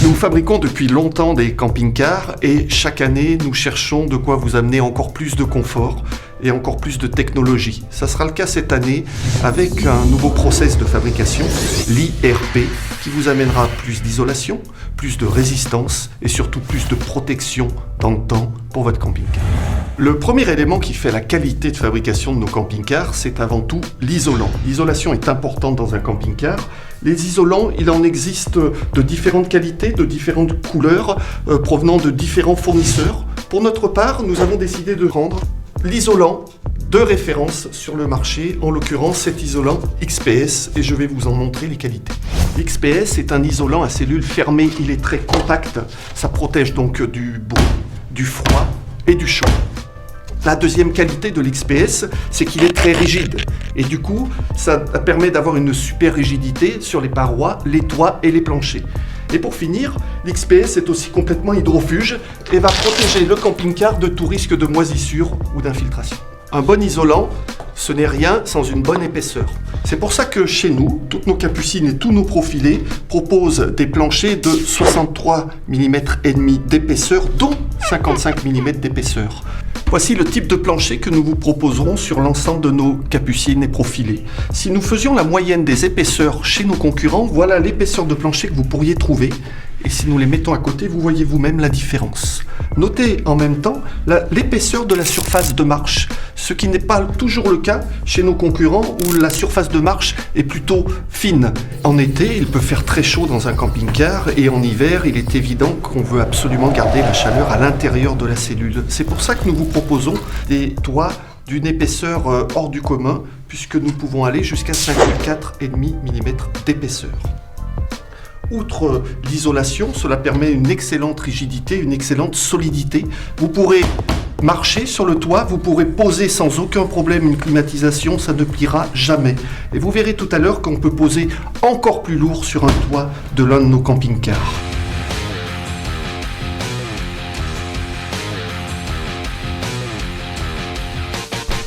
Nous fabriquons depuis longtemps des camping-cars et chaque année, nous cherchons de quoi vous amener encore plus de confort et encore plus de technologie. Ça sera le cas cette année avec un nouveau process de fabrication, l'IRP, qui vous amènera plus d'isolation, plus de résistance et surtout plus de protection dans le temps pour votre camping-car. Le premier élément qui fait la qualité de fabrication de nos camping-cars, c'est avant tout l'isolant. L'isolation est importante dans un camping-car. Les isolants, il en existe de différentes qualités, de différentes couleurs, provenant de différents fournisseurs. Pour notre part, nous avons décidé de prendre l'isolant de référence sur le marché, en l'occurrence cet isolant XPS, et je vais vous en montrer les qualités. L'XPS est un isolant à cellules fermées, il est très compact, ça protège donc du bruit, du froid et du chaud. La deuxième qualité de l'XPS, c'est qu'il est très rigide. Et du coup, ça permet d'avoir une super rigidité sur les parois, les toits et les planchers. Et pour finir, l'XPS est aussi complètement hydrofuge et va protéger le camping-car de tout risque de moisissure ou d'infiltration. Un bon isolant, ce n'est rien sans une bonne épaisseur. C'est pour ça que chez nous, toutes nos capucines et tous nos profilés proposent des planchers de 63 mm et demi d'épaisseur, dont 55 mm d'épaisseur. Voici le type de plancher que nous vous proposerons sur l'ensemble de nos capucines et profilés. Si nous faisions la moyenne des épaisseurs chez nos concurrents, voilà l'épaisseur de plancher que vous pourriez trouver. Et si nous les mettons à côté, vous voyez vous-même la différence. Notez en même temps l'épaisseur de la surface de marche, ce qui n'est pas toujours le cas chez nos concurrents où la surface de marche est plutôt fine. En été, il peut faire très chaud dans un camping-car et en hiver, il est évident qu'on veut absolument garder la chaleur à l'intérieur de la cellule. C'est pour ça que nous vous proposons des toits d'une épaisseur hors du commun, puisque nous pouvons aller jusqu'à 54,5 mm d'épaisseur. Outre l'isolation, cela permet une excellente rigidité, une excellente solidité. Vous pourrez marcher sur le toit, vous pourrez poser sans aucun problème une climatisation, ça ne pliera jamais. Et vous verrez tout à l'heure qu'on peut poser encore plus lourd sur un toit de l'un de nos camping-cars.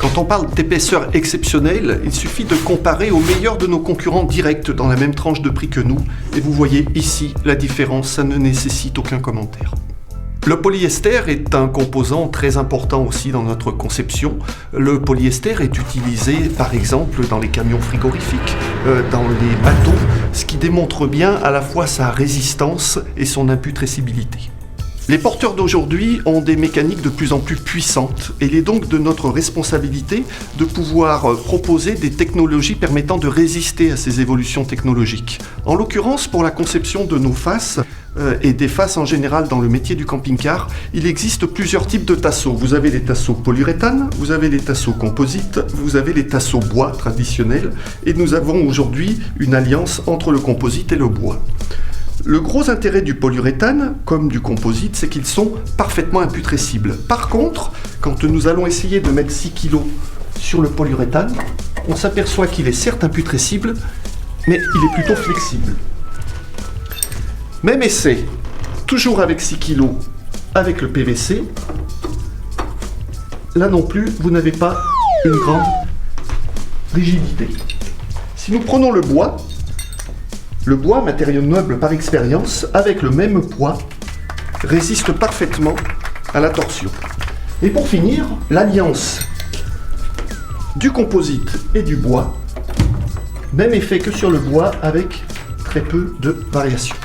Quand on parle d'épaisseur exceptionnelle, il suffit de comparer aux meilleurs de nos concurrents directs dans la même tranche de prix que nous. Et vous voyez ici la différence, ça ne nécessite aucun commentaire. Le polyester est un composant très important aussi dans notre conception. Le polyester est utilisé par exemple dans les camions frigorifiques, dans les bateaux, ce qui démontre bien à la fois sa résistance et son imputrescibilité. Les porteurs d'aujourd'hui ont des mécaniques de plus en plus puissantes et il est donc de notre responsabilité de pouvoir proposer des technologies permettant de résister à ces évolutions technologiques. En l'occurrence, pour la conception de nos fasces et des fasces en général dans le métier du camping-car, il existe plusieurs types de tasseaux. Vous avez les tasseaux polyuréthane, vous avez les tasseaux composites, vous avez les tasseaux bois traditionnels et nous avons aujourd'hui une alliance entre le composite et le bois. Le gros intérêt du polyuréthane, comme du composite, c'est qu'ils sont parfaitement imputrescibles. Par contre, quand nous allons essayer de mettre 6 kg sur le polyuréthane, on s'aperçoit qu'il est certes imputrescible, mais il est plutôt flexible. Même essai, toujours avec 6 kg avec le PVC. Là non plus, vous n'avez pas une grande rigidité. Si nous prenons le bois, matériau noble par expérience, avec le même poids, résiste parfaitement à la torsion. Et pour finir, l'alliance du composite et du bois, même effet que sur le bois avec très peu de variations.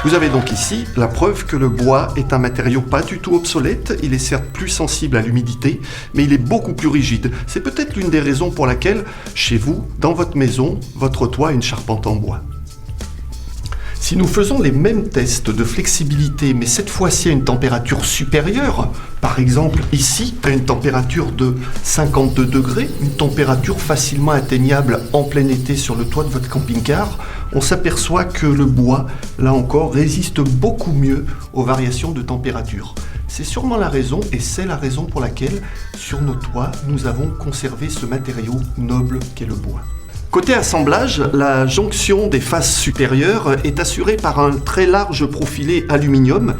Vous avez donc ici la preuve que le bois est un matériau pas du tout obsolète, il est certes plus sensible à l'humidité, mais il est beaucoup plus rigide. C'est peut-être l'une des raisons pour laquelle, chez vous, dans votre maison, votre toit a une charpente en bois. Si nous faisons les mêmes tests de flexibilité, mais cette fois-ci à une température supérieure, par exemple ici à une température de 52 degrés, une température facilement atteignable en plein été sur le toit de votre camping-car, on s'aperçoit que le bois, là encore, résiste beaucoup mieux aux variations de température. C'est sûrement la raison, et c'est la raison pour laquelle, sur nos toits, nous avons conservé ce matériau noble qu'est le bois. Côté assemblage, la jonction des faces supérieures est assurée par un très large profilé aluminium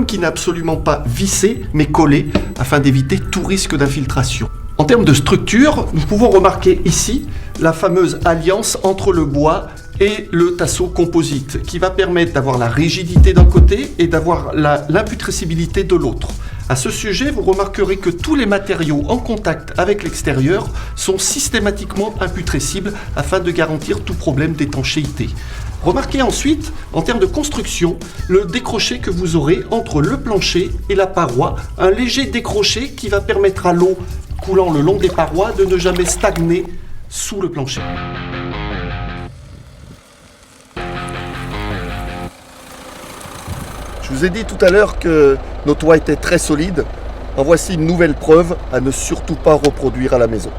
qui n'est absolument pas vissé mais collé afin d'éviter tout risque d'infiltration. En termes de structure, nous pouvons remarquer ici la fameuse alliance entre le bois et le tasseau composite qui va permettre d'avoir la rigidité d'un côté et d'avoir l'imputrescibilité de l'autre. À ce sujet, vous remarquerez que tous les matériaux en contact avec l'extérieur sont systématiquement imputrescibles afin de garantir tout problème d'étanchéité. Remarquez ensuite, en termes de construction, le décroché que vous aurez entre le plancher et la paroi, un léger décroché qui va permettre à l'eau coulant le long des parois de ne jamais stagner sous le plancher. Je vous ai dit tout à l'heure que nos toits étaient très solides. En voici une nouvelle preuve à ne surtout pas reproduire à la maison.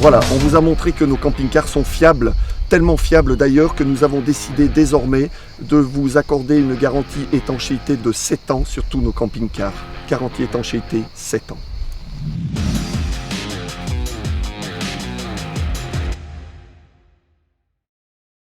Voilà, on vous a montré que nos camping-cars sont fiables, tellement fiables d'ailleurs que nous avons décidé désormais de vous accorder une garantie étanchéité de 7 ans sur tous nos camping-cars. Garantie étanchéité 7 ans.